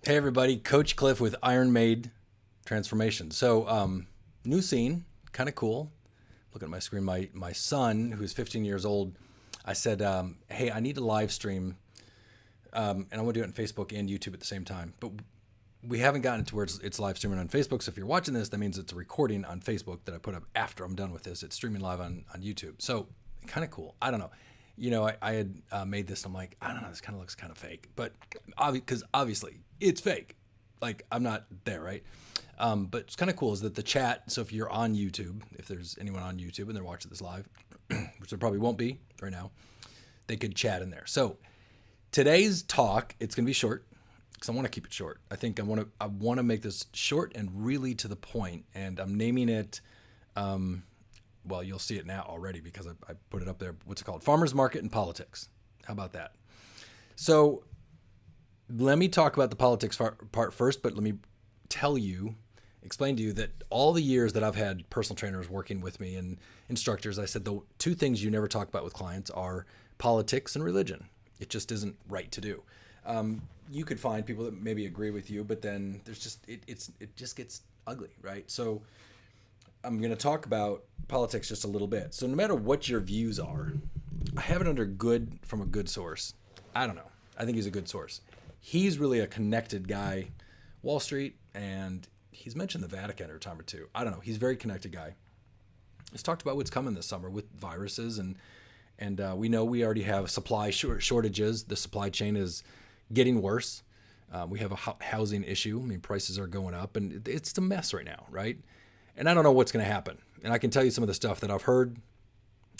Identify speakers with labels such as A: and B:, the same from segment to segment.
A: Hey everybody, Coach Cliff with Iron Maid Transformation. So, new scene, kind of cool. Look at my screen. My son, who's 15 years old, I said, hey, I need to live stream, and I want to do it on Facebook and YouTube at the same time. But we haven't gotten to where it's live streaming on Facebook. So if you're watching this, that means it's a recording on Facebook that I put up after I'm done with this. It's streaming live on YouTube. So kind of cool. I don't know. You know, I had made this. And I'm like, I don't know. This kind of looks kind of fake, but because obviously it's fake. Like I'm not there, right? But it's kind of cool is that the chat. So if you're on YouTube, if there's anyone on YouTube and they're watching this live, which there probably won't be right now, they could chat in there. So today's talk, it's going to be short because I want to keep it short. I think I want to make this short and really to the point. And I'm naming it. Well, you'll see it now already because I put it up there. What's it called? Farmers Market and Politics. How about that? So let me talk about the politics part first, but let me explain to you that all the years that I've had personal trainers working with me and instructors, I said the two things you never talk about with clients are politics and religion. It just isn't right to do. You could find people that maybe agree with you, but then there's just it just gets ugly, right? So I'm going to talk about politics just a little bit. So no matter what your views are, I have it from a good source. I don't know. I think he's a good source. He's really a connected guy, Wall Street, and he's mentioned the Vatican a time or two. I don't know. He's a very connected guy. He's talked about what's coming this summer with viruses, and we know we already have supply shortages. The supply chain is getting worse. We have a housing issue. I mean, prices are going up, and it's a mess right now, right? And I don't know what's going to happen. And I can tell you some of the stuff that I've heard.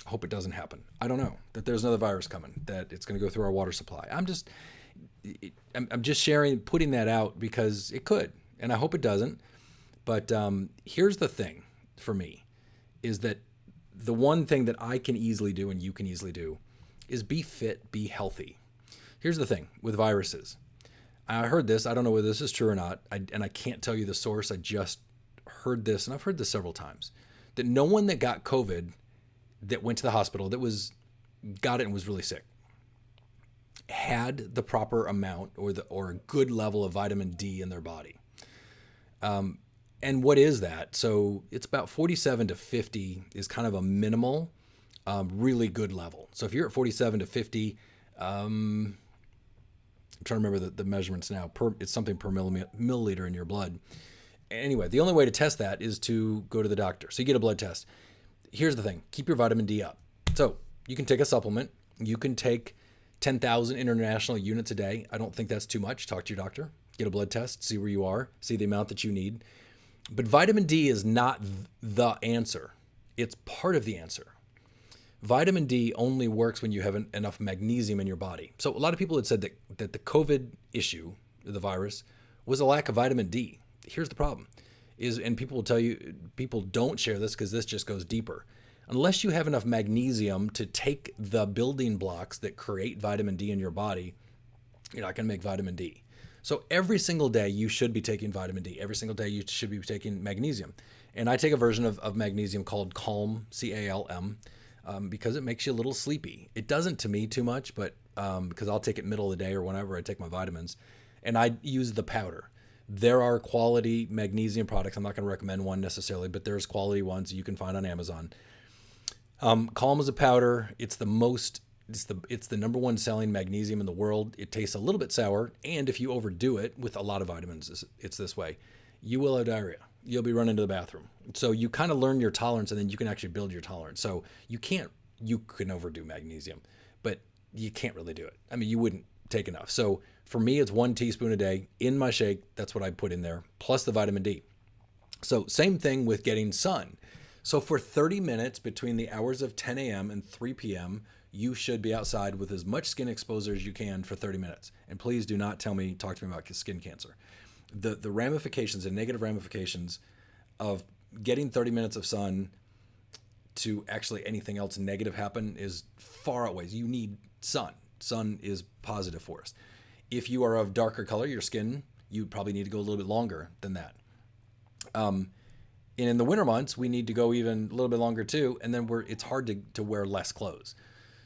A: I hope it doesn't happen. I don't know that there's another virus coming, that it's going to go through our water supply. I'm just sharing, putting that out because it could, and I hope it doesn't. But here's the thing for me is that the one thing that I can easily do and you can easily do is be fit, be healthy. Here's the thing with viruses. I heard this. I don't know whether this is true or not. And I can't tell you the source. I just heard this, and I've heard this several times, that no one that got COVID that went to the hospital got it and was really sick had the proper amount or a good level of vitamin D in their body. And what is that? So it's about 47 to 50 is kind of a minimal, really good level. So if you're at 47 to 50, I'm trying to remember the measurements now. It's something per milliliter in your blood. Anyway, the only way to test that is to go to the doctor. So you get a blood test. Here's the thing. Keep your vitamin D up. So you can take a supplement. You can take 10,000 international units a day. I don't think that's too much. Talk to your doctor. Get a blood test. See where you are. See the amount that you need. But vitamin D is not the answer. It's part of the answer. Vitamin D only works when you have enough magnesium in your body. So a lot of people had said that the COVID issue, the virus, was a lack of vitamin D. Here's the problem and people will tell you, people don't share this because this just goes deeper. Unless you have enough magnesium to take the building blocks that create vitamin D in your body, you're not going to make vitamin D. So every single day you should be taking vitamin D. Every single day you should be taking magnesium. And I take a version of magnesium called Calm, CALM, because it makes you a little sleepy. It doesn't to me too much, but because I'll take it middle of the day or whenever I take my vitamins. And I use the powder. There are quality magnesium products. I'm not going to recommend one necessarily, but there's quality ones you can find on Amazon. Calm is a powder. It's the number one selling magnesium in the world. It tastes a little bit sour, and if you overdo it with a lot of vitamins, it's this way. You will have diarrhea. You'll be running to the bathroom. So you kind of learn your tolerance, and then you can actually build your tolerance. So you can overdo magnesium, but you can't really do it. I mean, you wouldn't take enough. So for me, it's 1 teaspoon a day in my shake. That's what I put in there, plus the vitamin D. So same thing with getting sun. So for 30 minutes between the hours of 10 a.m. and 3 p.m., you should be outside with as much skin exposure as you can for 30 minutes. And please do not talk to me about skin cancer. The ramifications and negative ramifications of getting 30 minutes of sun to actually anything else negative happen is far outweighs. You need sun. Sun is positive for us. If you are of darker color, your skin, you probably need to go a little bit longer than that. And in the winter months, we need to go even a little bit longer too. And then it's hard to wear less clothes.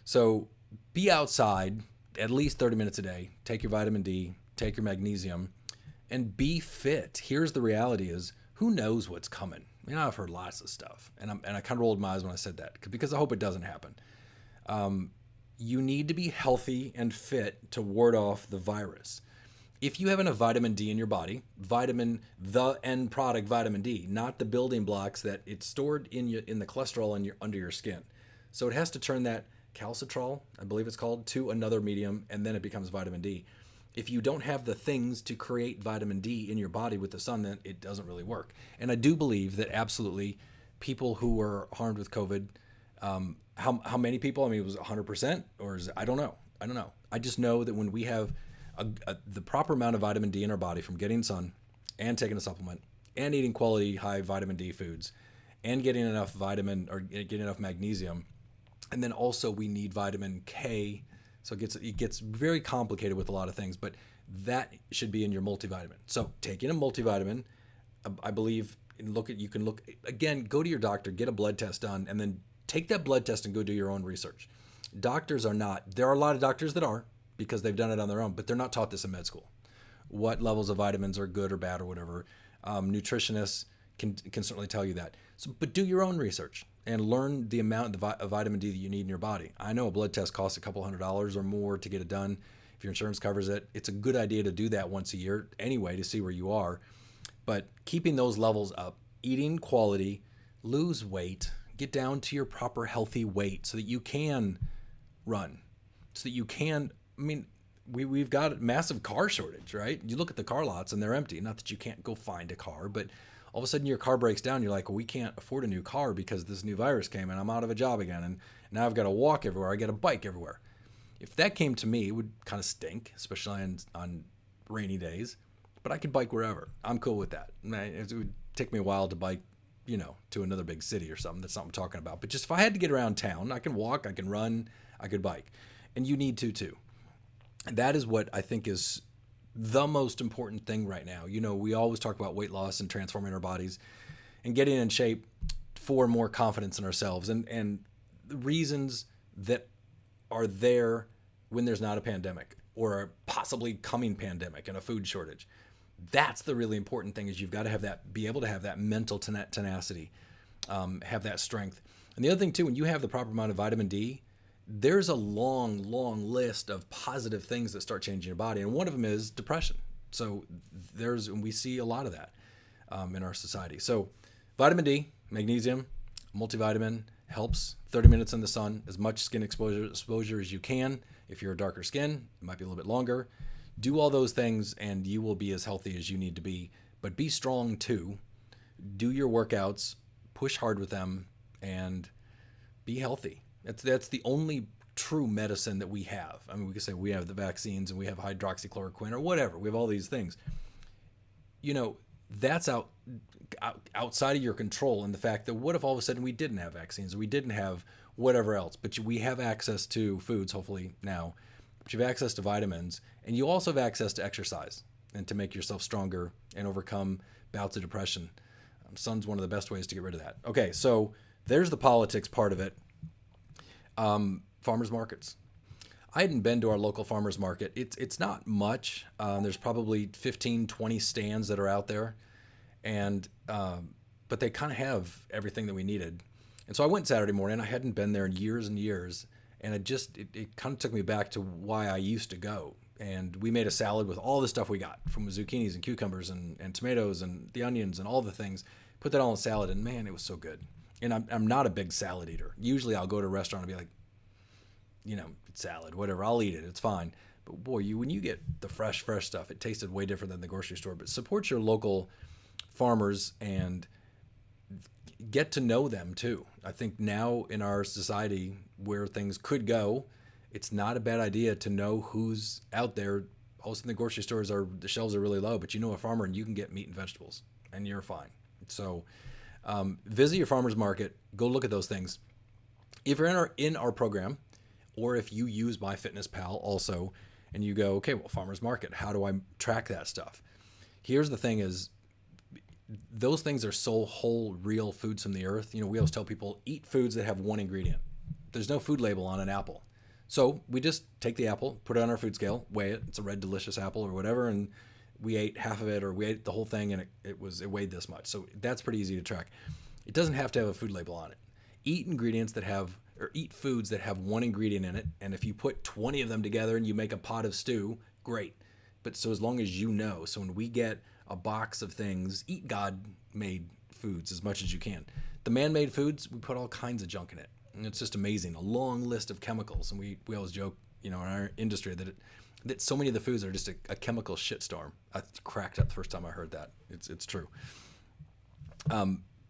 A: So be outside at least 30 minutes a day. Take your vitamin D, take your magnesium, and be fit. Here's the reality is, who knows what's coming? I mean, I've heard lots of stuff, and I kind of rolled my eyes when I said that because I hope it doesn't happen. You need to be healthy and fit to ward off the virus. If you have enough vitamin D in your body, the end product vitamin D, not the building blocks that it's stored in the cholesterol under your skin. So it has to turn that calcitrol, I believe it's called, to another medium, and then it becomes vitamin D. If you don't have the things to create vitamin D in your body with the sun, then it doesn't really work. And I do believe that absolutely people who were harmed with COVID, how many people? I mean, it was 100%, or is it, I don't know. I just know that when we have the proper amount of vitamin D in our body from getting sun and taking a supplement and eating quality high vitamin D foods and getting enough vitamin or getting enough magnesium, and then also we need vitamin K. So it gets very complicated with a lot of things, but that should be in your multivitamin. So taking a multivitamin, I believe, you can look again, go to your doctor, get a blood test done, and then take that blood test and go do your own research. Doctors are not, there are a lot of doctors that are, because they've done it on their own, but they're not taught this in med school. What levels of vitamins are good or bad or whatever. Nutritionists can certainly tell you that. So, but do your own research and learn the amount of vitamin D that you need in your body. I know a blood test costs a couple $100 or more to get it done. If your insurance covers it, it's a good idea to do that once a year anyway to see where you are. But keeping those levels up, eating quality, lose weight, get down to your proper healthy weight so that you can run, so that you can, I mean, we've got a massive car shortage, right? You look at the car lots and they're empty. Not that you can't go find a car, but all of a sudden your car breaks down. You're like, well, we can't afford a new car because this new virus came and I'm out of a job again. And now I've got to walk everywhere. I got a bike everywhere. If that came to me, it would kind of stink, especially on rainy days, but I could bike wherever. I'm cool with that. It would take me a while to bike, to another big city or something. That's not what I'm talking about. But just if I had to get around town, I can walk, I can run, I could bike. And you need to too. And that is what I think is the most important thing right now. We always talk about weight loss and transforming our bodies and getting in shape for more confidence in ourselves and the reasons that are there when there's not a pandemic or a possibly coming pandemic and a food shortage. That's the really important thing, is you've got to be able to have that mental tenacity, have that strength. And the other thing too, when you have the proper amount of vitamin D, there's a long list of positive things that start changing your body. And one of them is depression. So we see a lot of that in our society. So vitamin D, magnesium, multivitamin helps. 30 minutes in the sun, as much skin exposure as you can. If you're a darker skin, it might be a little bit longer. Do all those things and you will be as healthy as you need to be. But be strong too. Do your workouts, push hard with them, and be healthy. That's the only true medicine that we have. I mean, we could say we have the vaccines and we have hydroxychloroquine or whatever. We have all these things. That's outside of your control. And the fact that what if all of a sudden we didn't have vaccines, or we didn't have whatever else, but we have access to foods, hopefully now, but you have access to vitamins, and you also have access to exercise and to make yourself stronger and overcome bouts of depression. Sun's one of the best ways to get rid of that. Okay, so there's the politics part of it. Farmers markets. I hadn't been to our local farmers market. It's not much. There's probably 15, 20 stands that are out there, and but they kind of have everything that we needed. And so I went Saturday morning. I hadn't been there in years and years, and it kind of took me back to why I used to go. And we made a salad with all the stuff we got, from zucchinis and cucumbers and tomatoes and the onions and all the things. Put that all in salad, and man, it was so good. And I'm not a big salad eater. Usually I'll go to a restaurant and be like, salad, whatever, I'll eat it. It's fine. But boy, when you get the fresh stuff, it tasted way different than the grocery store. But support your local farmers and get to know them too. I think now in our society where things could go, it's not a bad idea to know who's out there. Also, the grocery stores the shelves are really low, but you know a farmer and you can get meat and vegetables and you're fine. So visit your farmer's market, go look at those things. If you're in our program, or if you use MyFitnessPal also, and you go, okay, well, farmer's market, how do I track that stuff? Here's the thing is, those things are so whole, real foods from the earth. We always tell people, eat foods that have one ingredient. There's no food label on an apple. So we just take the apple, put it on our food scale, weigh it. It's a red delicious apple or whatever, and we ate half of it or we ate the whole thing and it weighed this much. So that's pretty easy to track. It doesn't have to have a food label on it. Eat ingredients that have, or eat foods that have one ingredient in it. And if you put 20 of them together and you make a pot of stew, great. But so as long as you know, so when we get a box of things, eat God-made foods as much as you can. The man-made foods, we put all kinds of junk in it. And it's just amazing. A long list of chemicals. And we always joke, you know, in our industry that so many of the foods are just a chemical shitstorm. I cracked up the first time I heard that. It's true.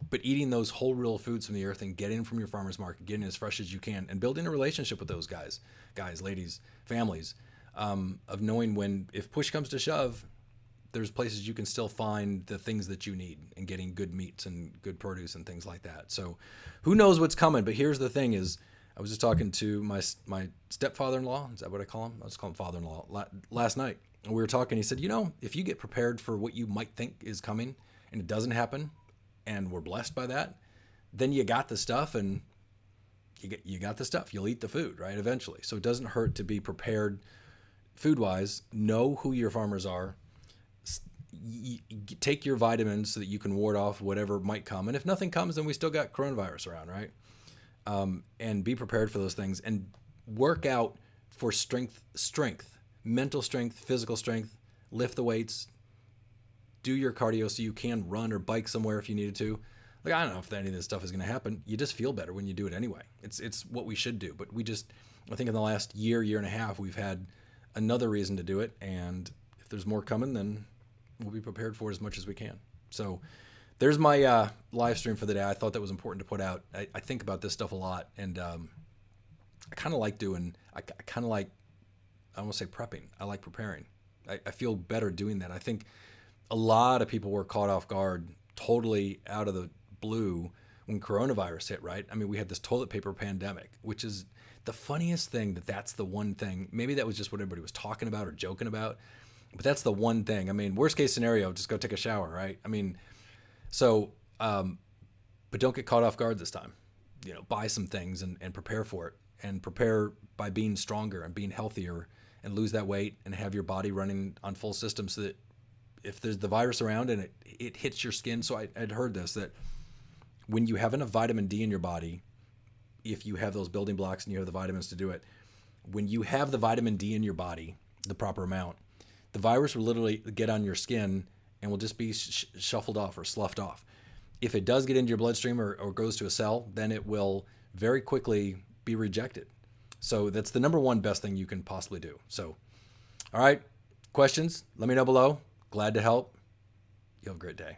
A: But eating those whole real foods from the earth and getting them from your farmer's market, getting as fresh as you can, and building a relationship with those guys, ladies, families, of knowing when, if push comes to shove, there's places you can still find the things that you need and getting good meats and good produce and things like that. So who knows what's coming? But here's the thing is, I was just talking to my stepfather-in-law. Is that what I call him? I'll just call him father-in-law last night. And we were talking. He said, you know, if you get prepared for what you might think is coming and it doesn't happen and we're blessed by that, then you got the stuff and you got the stuff. You'll eat the food, right, eventually. So it doesn't hurt to be prepared food-wise. Know who your farmers are. Take your vitamins so that you can ward off whatever might come. And if nothing comes, then we still got coronavirus around, right? And be prepared for those things and work out for strength, mental strength, physical strength, lift the weights, do your cardio so you can run or bike somewhere if you needed to. Like, I don't know if any of this stuff is going to happen. You just feel better when you do it anyway. It's what we should do. But I think in the last year and a half, we've had another reason to do it. And if there's more coming, then we'll be prepared for it as much as we can. So there's my live stream for the day. I thought that was important to put out. I think about this stuff a lot, and I kind of like I won't say prepping. I like preparing. I feel better doing that. I think a lot of people were caught off guard totally out of the blue when coronavirus hit, right? I mean, we had this toilet paper pandemic, which is the funniest thing that's the one thing. Maybe that was just what everybody was talking about or joking about, but that's the one thing. I mean, worst case scenario, just go take a shower, right? I mean, so, but don't get caught off guard this time. You know, buy some things and prepare for it, and prepare by being stronger and being healthier and lose that weight and have your body running on full system so that if there's the virus around and it hits your skin. So I'd heard this, that when you have enough vitamin D in your body, if you have those building blocks and you have the vitamins to do it, when you have the vitamin D in your body, the proper amount, the virus will literally get on your skin and will just be shuffled off or sloughed off. If it does get into your bloodstream or goes to a cell, then it will very quickly be rejected. So that's the number one best thing you can possibly do. So, all right, questions? Let me know below. Glad to help. You have a great day.